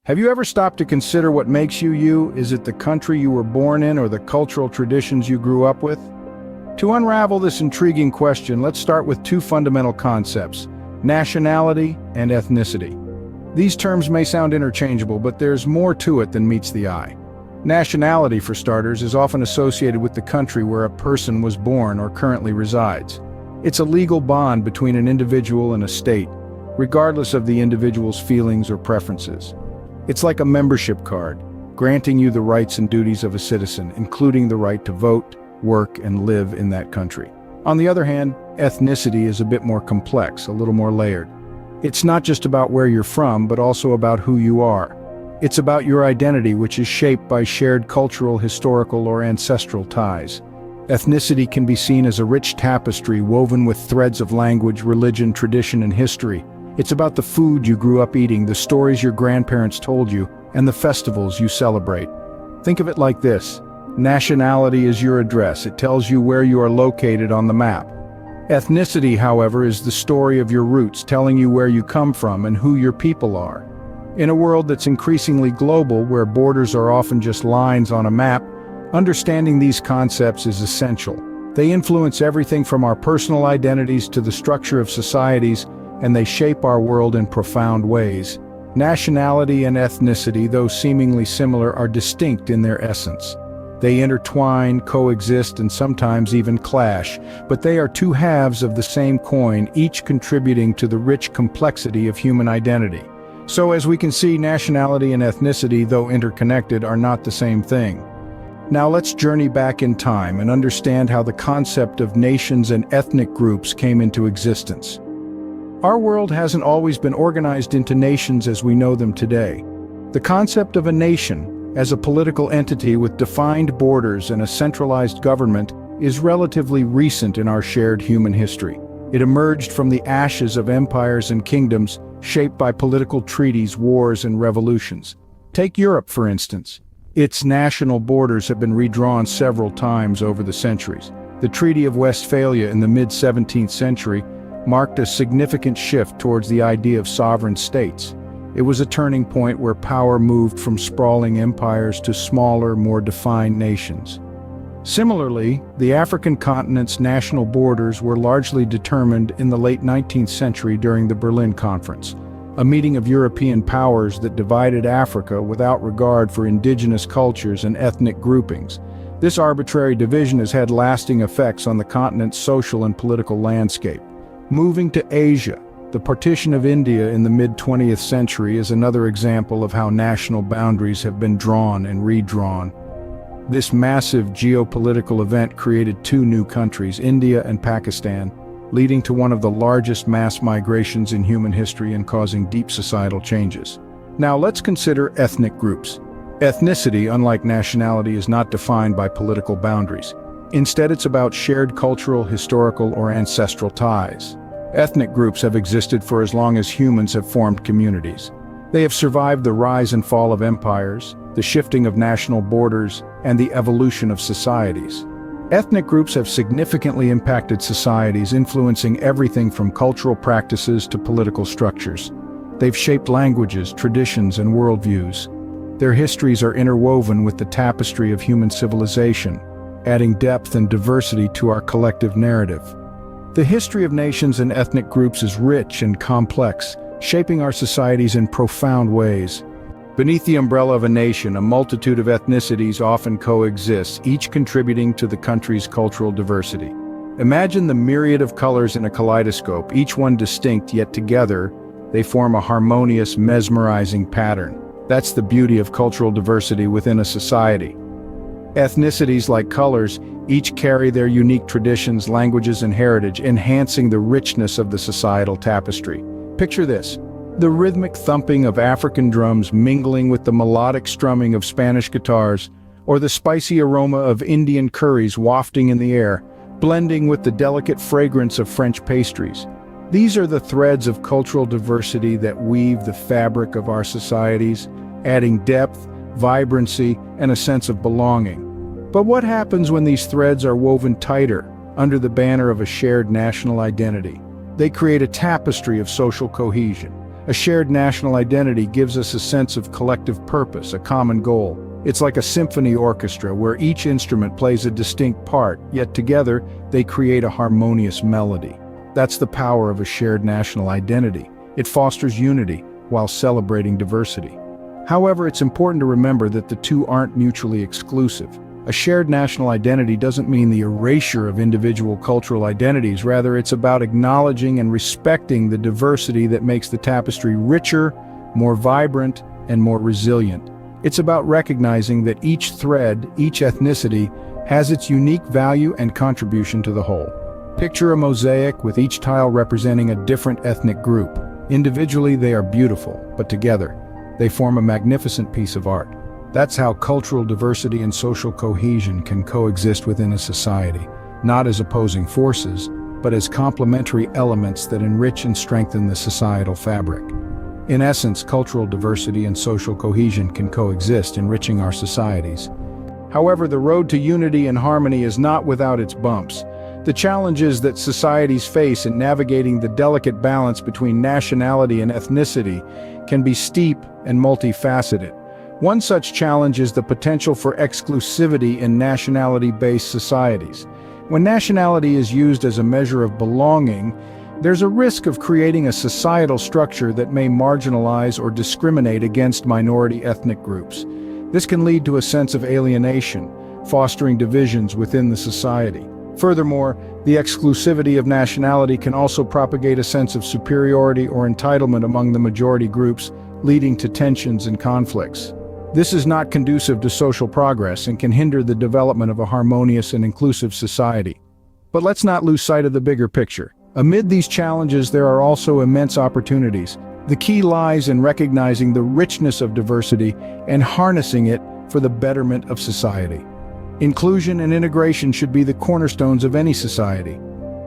Have you ever stopped to consider what makes you you? Is it the country you were born in or the cultural traditions you grew up with? To unravel this intriguing question, let's start with two fundamental concepts: nationality and ethnicity. These terms may sound interchangeable, but there's more to it than meets the eye. Nationality, for starters, is often associated with the country where a person was born or currently resides. It's a legal bond between an individual and a state, regardless of the individual's feelings or preferences. It's like a membership card, granting you the rights and duties of a citizen, including the right to vote, work, and live in that country. On the other hand, ethnicity is a bit more complex, a little more layered. It's not just about where you're from, but also about who you are. It's about your identity, which is shaped by shared cultural, historical, or ancestral ties. Ethnicity can be seen as a rich tapestry woven with threads of language, religion, tradition, and history. It's about the food you grew up eating, the stories your grandparents told you, and the festivals you celebrate. Think of it like this: nationality is your address. It tells you where you are located on the map. Ethnicity, however, is the story of your roots, telling you where you come from and who your people are. In a world that's increasingly global, where borders are often just lines on a map, understanding these concepts is essential. They influence everything from our personal identities to the structure of societies, and they shape our world in profound ways. Nationality and ethnicity, though seemingly similar, are distinct in their essence. They intertwine, coexist, and sometimes even clash, but they are two halves of the same coin, each contributing to the rich complexity of human identity. So as we can see, nationality and ethnicity, though interconnected, are not the same thing. Now let's journey back in time and understand how the concept of nations and ethnic groups came into existence. Our world hasn't always been organized into nations as we know them today. The concept of a nation, as a political entity with defined borders and a centralized government, is relatively recent in our shared human history. It emerged from the ashes of empires and kingdoms, shaped by political treaties, wars, and revolutions. Take Europe, for instance. Its national borders have been redrawn several times over the centuries. The Treaty of Westphalia in the mid-17th century marked a significant shift towards the idea of sovereign states. It was a turning point where power moved from sprawling empires to smaller, more defined nations. Similarly, the African continent's national borders were largely determined in the late 19th century during the Berlin Conference, a meeting of European powers that divided Africa without regard for indigenous cultures and ethnic groupings. This arbitrary division has had lasting effects on the continent's social and political landscape. Moving to Asia, the partition of India in the mid-20th century is another example of how national boundaries have been drawn and redrawn. This massive geopolitical event created two new countries, India and Pakistan, leading to one of the largest mass migrations in human history and causing deep societal changes. Now let's consider ethnic groups. Ethnicity, unlike nationality, is not defined by political boundaries. Instead, it's about shared cultural, historical, or ancestral ties. Ethnic groups have existed for as long as humans have formed communities. They have survived the rise and fall of empires, the shifting of national borders, and the evolution of societies. Ethnic groups have significantly impacted societies, influencing everything from cultural practices to political structures. They've shaped languages, traditions, and worldviews. Their histories are interwoven with the tapestry of human civilization, adding depth and diversity to our collective narrative. The history of nations and ethnic groups is rich and complex, shaping our societies in profound ways. Beneath the umbrella of a nation, a multitude of ethnicities often coexist, each contributing to the country's cultural diversity. Imagine the myriad of colors in a kaleidoscope, each one distinct, yet together they form a harmonious, mesmerizing pattern. That's the beauty of cultural diversity within a society. Ethnicities, like colors, each carry their unique traditions, languages, and heritage, enhancing the richness of the societal tapestry. Picture this: the rhythmic thumping of African drums mingling with the melodic strumming of Spanish guitars, or the spicy aroma of Indian curries wafting in the air, blending with the delicate fragrance of French pastries. These are the threads of cultural diversity that weave the fabric of our societies, adding depth, vibrancy, and a sense of belonging. But what happens when these threads are woven tighter under the banner of a shared national identity? They create a tapestry of social cohesion, A shared national identity gives us a sense of collective purpose, a common goal. It's like a symphony orchestra where each instrument plays a distinct part, yet together they create a harmonious melody. That's the power of a shared national identity. It fosters unity while celebrating diversity. However, it's important to remember that the two aren't mutually exclusive. A shared national identity doesn't mean the erasure of individual cultural identities. Rather, it's about acknowledging and respecting the diversity that makes the tapestry richer, more vibrant, and more resilient. It's about recognizing that each thread, each ethnicity, has its unique value and contribution to the whole. Picture a mosaic with each tile representing a different ethnic group. Individually, they are beautiful, but together, they form a magnificent piece of art. That's how cultural diversity and social cohesion can coexist within a society, not as opposing forces, but as complementary elements that enrich and strengthen the societal fabric. In essence, cultural diversity and social cohesion can coexist, enriching our societies. However, the road to unity and harmony is not without its bumps. The challenges that societies face in navigating the delicate balance between nationality and ethnicity can be steep and multifaceted. One such challenge is the potential for exclusivity in nationality-based societies. When nationality is used as a measure of belonging, there's a risk of creating a societal structure that may marginalize or discriminate against minority ethnic groups. This can lead to a sense of alienation, fostering divisions within the society. Furthermore, the exclusivity of nationality can also propagate a sense of superiority or entitlement among the majority groups, leading to tensions and conflicts. This is not conducive to social progress and can hinder the development of a harmonious and inclusive society. But let's not lose sight of the bigger picture. Amid these challenges, there are also immense opportunities. The key lies in recognizing the richness of diversity and harnessing it for the betterment of society. Inclusion and integration should be the cornerstones of any society.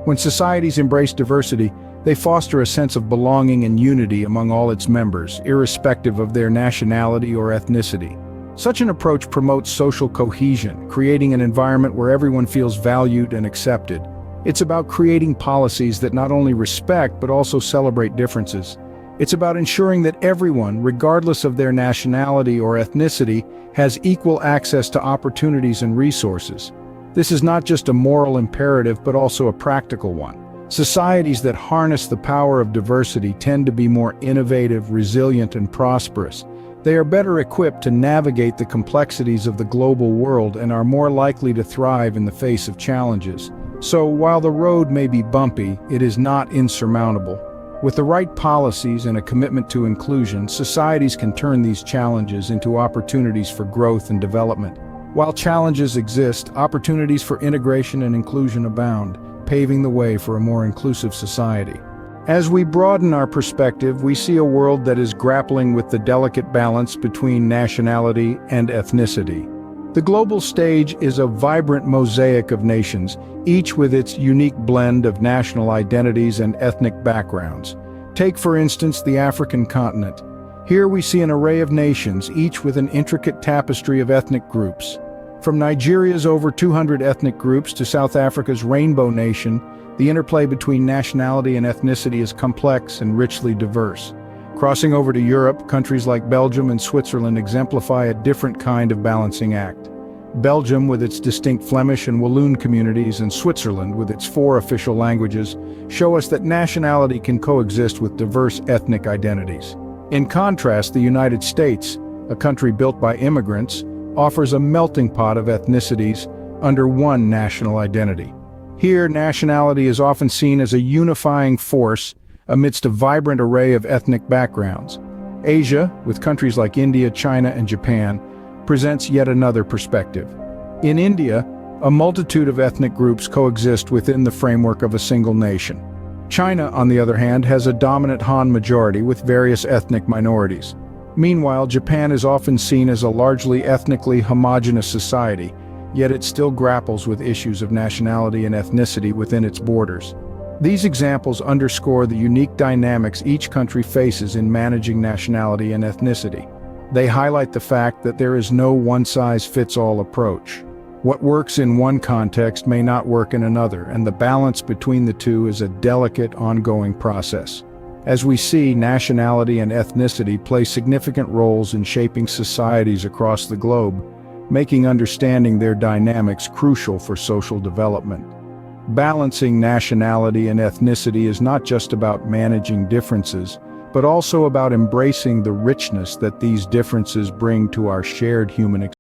When societies embrace diversity, they foster a sense of belonging and unity among all its members, irrespective of their nationality or ethnicity. Such an approach promotes social cohesion, creating an environment where everyone feels valued and accepted. It's about creating policies that not only respect but also celebrate differences. It's about ensuring that everyone, regardless of their nationality or ethnicity, has equal access to opportunities and resources. This is not just a moral imperative but also a practical one. Societies that harness the power of diversity tend to be more innovative, resilient, and prosperous. They are better equipped to navigate the complexities of the global world and are more likely to thrive in the face of challenges. So, while the road may be bumpy, it is not insurmountable. With the right policies and a commitment to inclusion, societies can turn these challenges into opportunities for growth and development. While challenges exist, opportunities for integration and inclusion abound, paving the way for a more inclusive society. As we broaden our perspective, we see a world that is grappling with the delicate balance between nationality and ethnicity. The global stage is a vibrant mosaic of nations, each with its unique blend of national identities and ethnic backgrounds. Take, for instance, the African continent. Here we see an array of nations, each with an intricate tapestry of ethnic groups. From Nigeria's over 200 ethnic groups to South Africa's Rainbow Nation, the interplay between nationality and ethnicity is complex and richly diverse. Crossing over to Europe, countries like Belgium and Switzerland exemplify a different kind of balancing act. Belgium, with its distinct Flemish and Walloon communities, and Switzerland, with its 4 official languages, show us that nationality can coexist with diverse ethnic identities. In contrast, the United States, a country built by immigrants, offers a melting pot of ethnicities under one national identity. Here, nationality is often seen as a unifying force amidst a vibrant array of ethnic backgrounds. Asia, with countries like India, China, and Japan, presents yet another perspective. In India, a multitude of ethnic groups coexist within the framework of a single nation. China, on the other hand, has a dominant Han majority with various ethnic minorities. Meanwhile, Japan is often seen as a largely ethnically homogeneous society, yet it still grapples with issues of nationality and ethnicity within its borders. These examples underscore the unique dynamics each country faces in managing nationality and ethnicity. They highlight the fact that there is no one-size-fits-all approach. What works in one context may not work in another, and the balance between the two is a delicate, ongoing process. As we see, nationality and ethnicity play significant roles in shaping societies across the globe, making understanding their dynamics crucial for social development. Balancing nationality and ethnicity is not just about managing differences, but also about embracing the richness that these differences bring to our shared human experience.